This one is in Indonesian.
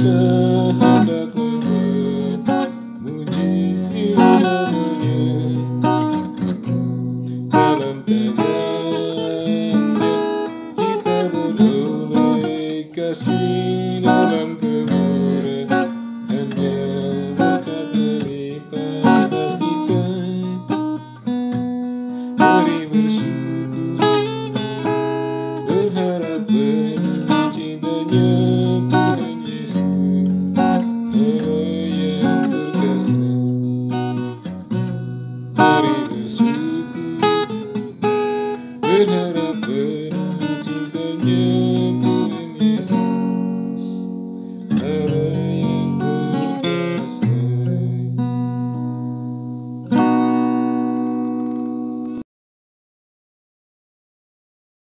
kuasa hendak memuji nama-Nya. Dalam tangan-Nya kita beroleh kasih, dalam kemurahan-Nya berkat melimpah atas kita. Mari bersyukur, berharap penuh cintanya Tuhan Yesus, Allah yang perkasa. Mari bersyukur, berharap penuh cintanya